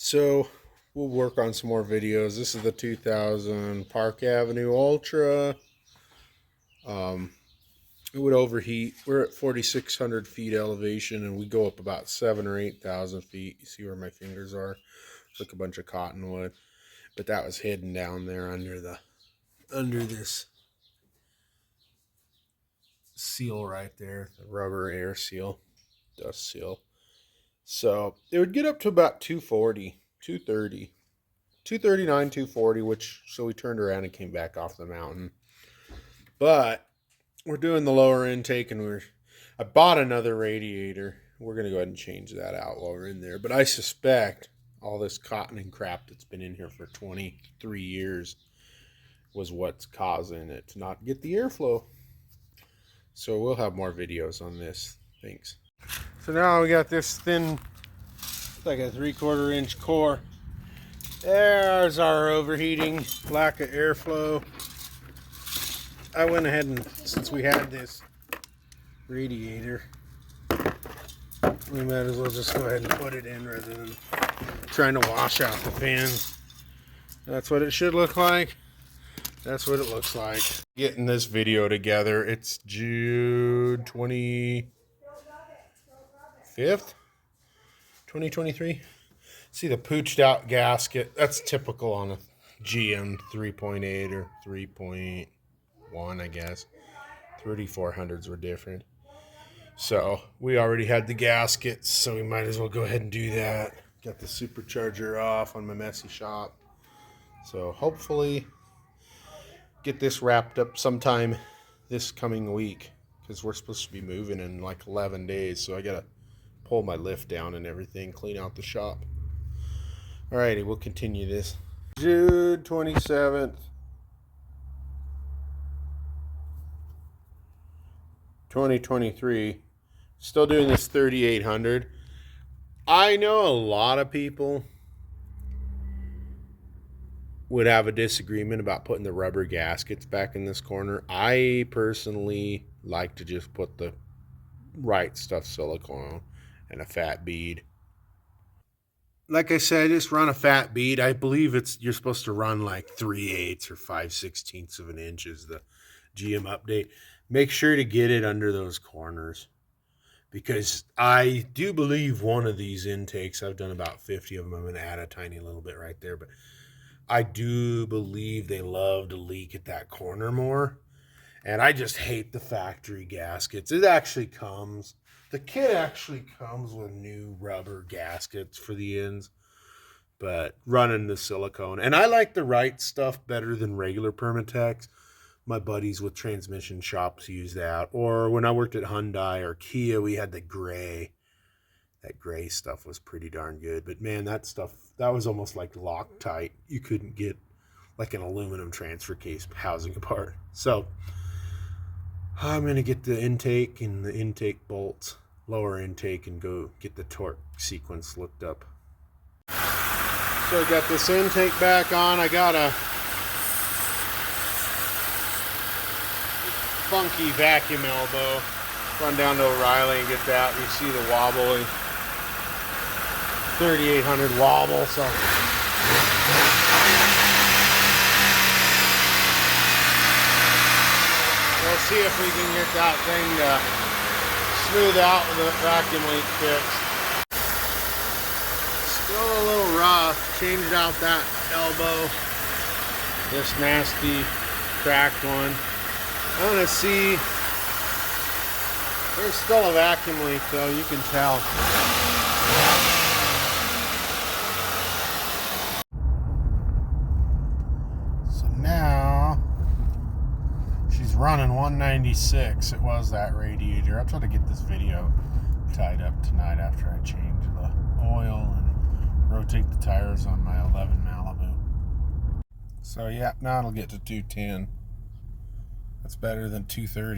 So we'll work on some more videos. This is the 2000 Parke Avenue Ultra. It would overheat. We're at 4,600 feet elevation, and we go up about 7,000 or 8,000 feet. You see where my fingers are? It's like a bunch of cottonwood, but that was hidden down there under this seal right there, the rubber air seal, dust seal. So it would get up to about 240, 230. 239, 240, which, so we turned around and came back off the mountain. But we're doing the lower intake, and I bought another radiator. We're going to go ahead and change that out while we're in there. But I suspect all this cotton and crap that's been in here for 23 years was what's causing it to not get the airflow. So we'll have more videos on this. Thanks. So now we got this thin, like a 3/4 inch core. There's our overheating, lack of airflow. I went ahead and, since we had this radiator, we might as well just go ahead and put it in rather than trying to wash out the fans. That's what it should look like. That's what it looks like. Getting this video together. It's June 25th, 2023. See the pooched out gasket. That's typical on a GM 3.8 or 3.1, I guess. 3400s were different. So we already had the gaskets, so we might as well go ahead and do that. Got the supercharger off on my messy shop. So hopefully get this wrapped up sometime this coming week, because we're supposed to be moving in like 11 days. So I got to pull my lift down and everything, clean out the shop. Alrighty, we'll continue this. June 27th, 2023. Still doing this 3800. I know a lot of people would have a disagreement about putting the rubber gaskets back in this corner. I personally like to just put the right stuff silicone and a fat bead. Like I said, I just run a fat bead. I believe you're supposed to run like 3/8 or 5/16 of an inch is the GM update. Make sure to get it under those corners, because I do believe one of these intakes, I've done about 50 of them. I'm going to add a tiny little bit right there, but I do believe they love to leak at that corner more. And I just hate the factory gaskets. The kit actually comes with new rubber gaskets for the ends, but running the silicone. And I like the right stuff better than regular Permatex. My buddies with transmission shops use that. Or when I worked at Hyundai or Kia, we had the gray. That gray stuff was pretty darn good. But man, that stuff, that was almost like Loctite. You couldn't get like an aluminum transfer case housing apart. So I'm going to get the intake and the intake bolts, lower intake, and go get the torque sequence looked up. So I got this intake back on. I got a funky vacuum elbow. Run down to O'Reilly and get that. You see the wobbly 3800 wobble. So we'll see if we can get that thing smooth out with a vacuum leak fix. Still a little rough. Changed out that elbow. This nasty cracked one. I'm gonna see. There's still a vacuum leak though, you can tell. So now she's running 196. It was that radiator. I'll try to get this video tied up tonight after I change the oil and rotate the tires on my 11 Malibu. So yeah, now it'll get to 210. That's better than 230.